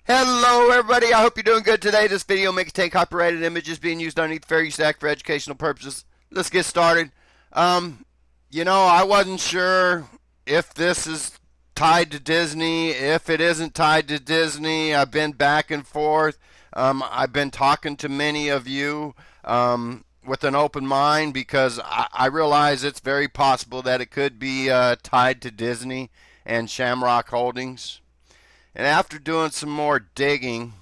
Hello everybody, I hope you're doing good today. This video may contain copyrighted images being used underneath the Fair Use Act for educational purposes. Let's get started. I wasn't sure if this is tied to Disney, if it isn't tied to Disney. I've been back and forth. I've been talking to many of you with an open mind because I realize it's very possible that it could be tied to Disney and Shamrock Holdings. And after doing some more digging,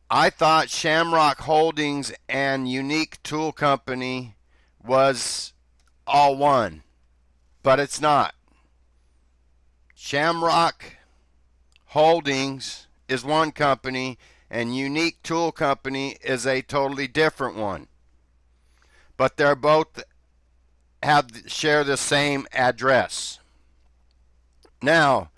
I thought Shamrock Holdings and Unique Tool Company was all one, but it's not. Shamrock Holdings is one company and Unique Tool Company is a totally different one. But they're both share the same address. Now,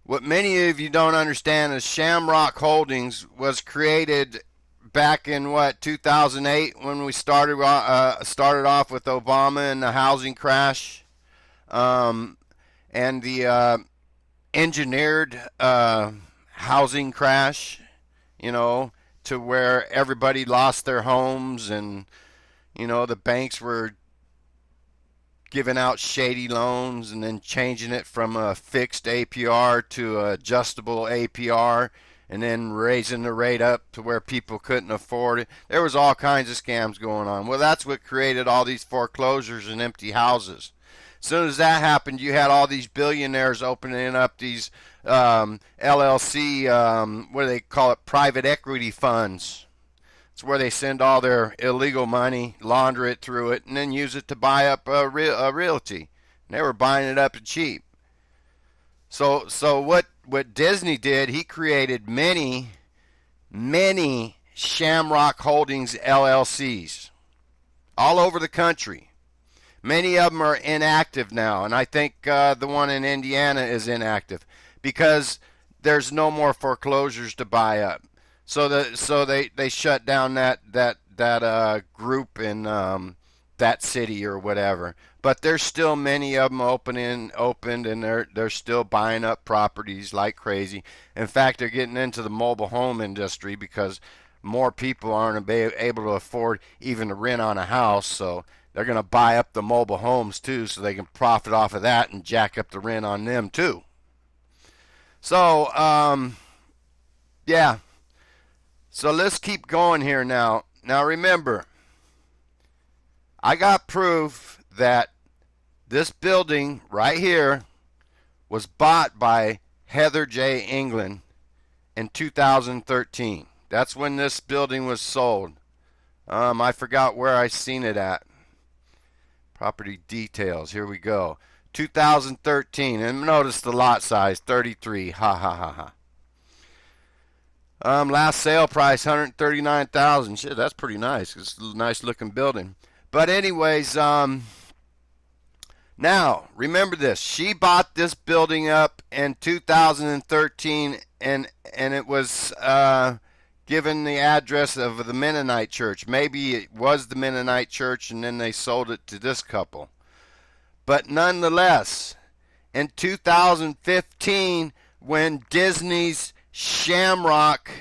what many of you don't understand is Shamrock Holdings was created back in 2008 when we started off with Obama and the housing crash, and the engineered housing crash, to where everybody lost their homes and the banks were giving out shady loans and then changing it from a fixed APR to a adjustable APR and then raising the rate up to where people couldn't afford it. There was all kinds of scams going on. Well, that's what created all these foreclosures and empty houses. As soon as that happened, you had all these billionaires opening up these LLC, what do they call it, private equity funds. It's where they send all their illegal money, launder it through it, and then use it to buy up a realty. And they were buying it up cheap. So what Disney did, he created many Shamrock Holdings LLCs all over the country. Many of them are inactive now, and I think the one in Indiana is inactive because there's no more foreclosures to buy up. So they shut down that group in that city or whatever. But there's still many of them opened, and they're still buying up properties like crazy. In fact, they're getting into the mobile home industry because more people aren't able to afford even to rent on a house. So they're going to buy up the mobile homes too, so they can profit off of that and jack up the rent on them too. So yeah. So let's keep going here now. Now remember, I got proof that this building right here was bought by Heather J. England in 2013. That's when this building was sold. I forgot where I seen it at. Property details. Here we go. 2013. And notice the lot size, 33. Ha ha ha ha. Last sale price, $139,000. Shit, that's pretty nice. It's a nice looking building. But anyways, now remember this. She bought this building up in 2013, and it was given the address of the Mennonite church. Maybe it was the Mennonite church, and then they sold it to this couple. But nonetheless, in 2015, when Disney's Shamrock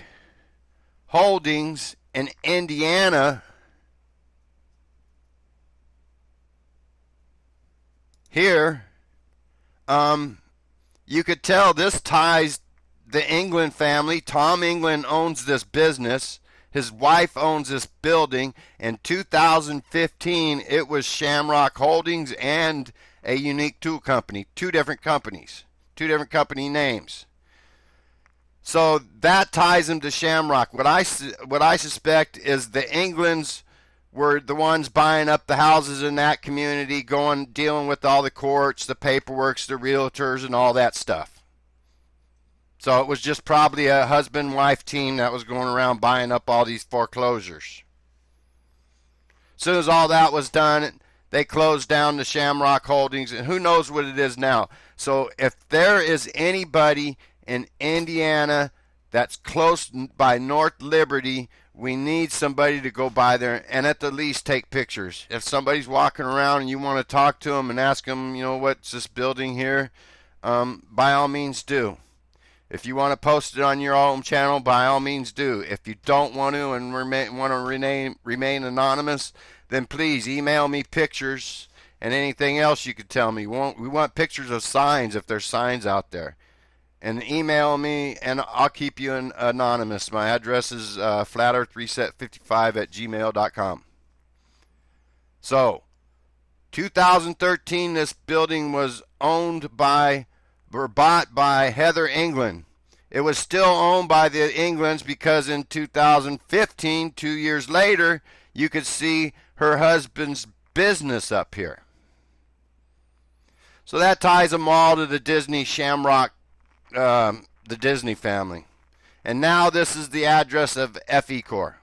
Holdings in Indiana here, you could tell this ties the England family. Tom England owns this business. His wife owns this building. In 2015, it was Shamrock Holdings and a Unique Tool Company. Two different companies, two different company names. So that ties him to Shamrock. What I suspect is the Englands were the ones buying up the houses in that community, dealing with all the courts, the paperwork, the realtors, and all that stuff. So it was just probably a husband-wife team that was going around buying up all these foreclosures. As soon as all that was done, they closed down the Shamrock Holdings, and who knows what it is now. So if there is anybody in Indiana that's close by North Liberty, we need somebody to go by there and at the least take pictures. If somebody's walking around and you want to talk to them and ask them, what's this building here, by all means do. If you want to post it on your own channel, by all means do. If you don't want to and want to remain anonymous, then please email me pictures and anything else you could tell me. We want pictures of signs if there's signs out there. And email me and I'll keep you anonymous. My address is flatearthreset55@gmail.com. So, 2013, this building was owned by or bought by Heather England. It was still owned by the Englands because in 2015, 2 years later, you could see her husband's business up here. So that ties them all to the Disney Shamrock, the Disney family. And now this is the address of FE Corps.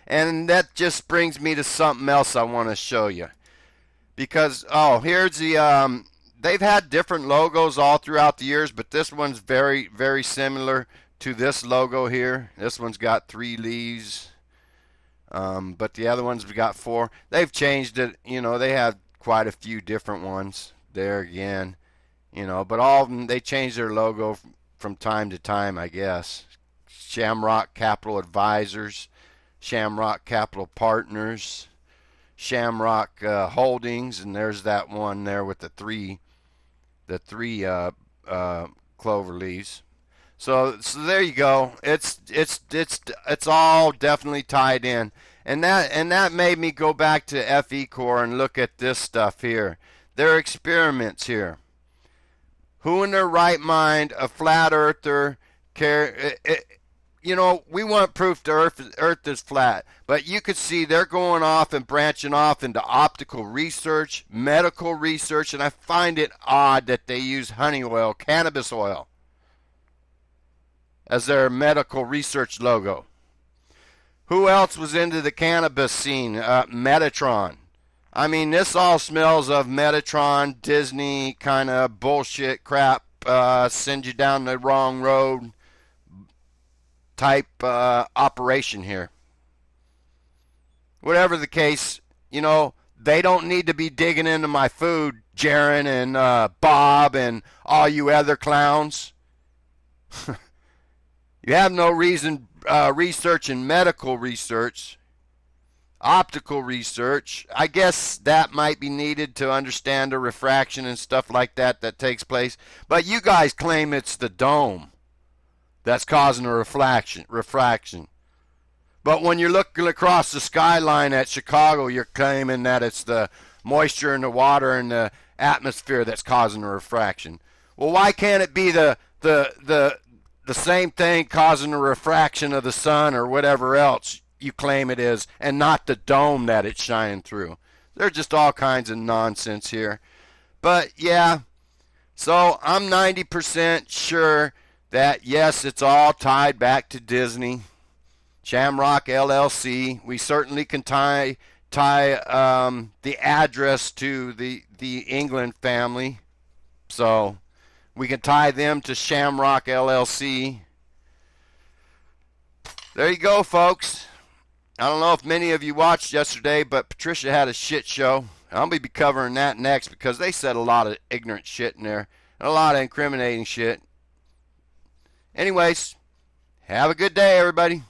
And that just brings me to something else I want to show you. Because, here's the, they've had different logos all throughout the years, but this one's very, very similar to this logo here. This one's got 3 leaves, but the other one's got 4. They've changed it. They have quite a few different ones there again, but all of them, they change their logo from time to time, I guess. Shamrock Capital Advisors, Shamrock Capital Partners, Shamrock Holdings, and there's that one there with the three clover leaves. So there you go. It's all definitely tied in, and that made me go back to FE Corps and look at this stuff here. Their experiments here. Who in their right mind, a flat earther, we want proof the earth is flat, but you could see they're going off and branching off into optical research, medical research, and I find it odd that they use honey oil, cannabis oil, as their medical research logo. Who else was into the cannabis scene? Metatron. I mean, this all smells of Metatron, Disney kind of bullshit crap, send you down the wrong road type operation here. Whatever the case, they don't need to be digging into my food, Jaron and Bob and all you other clowns. You have no reason researching medical research, optical research. I guess that might be needed to understand the refraction and stuff like that takes place. But you guys claim it's the dome that's causing a refraction. But when you're looking across the skyline at Chicago, you're claiming that it's the moisture in the water and the atmosphere that's causing a refraction. Well, why can't it be the same thing causing a refraction of the sun or whatever else you claim it is, and not the dome that it's shining through? There's just all kinds of nonsense here. But yeah, so I'm 90% sure that yes, it's all tied back to Disney, Shamrock LLC. We certainly can tie the address to the England family, so we can tie them to Shamrock LLC. There you go, folks. I don't know if many of you watched yesterday, but Patricia had a shit show. I'll be covering that next because they said a lot of ignorant shit in there and a lot of incriminating shit. Anyways, have a good day, everybody.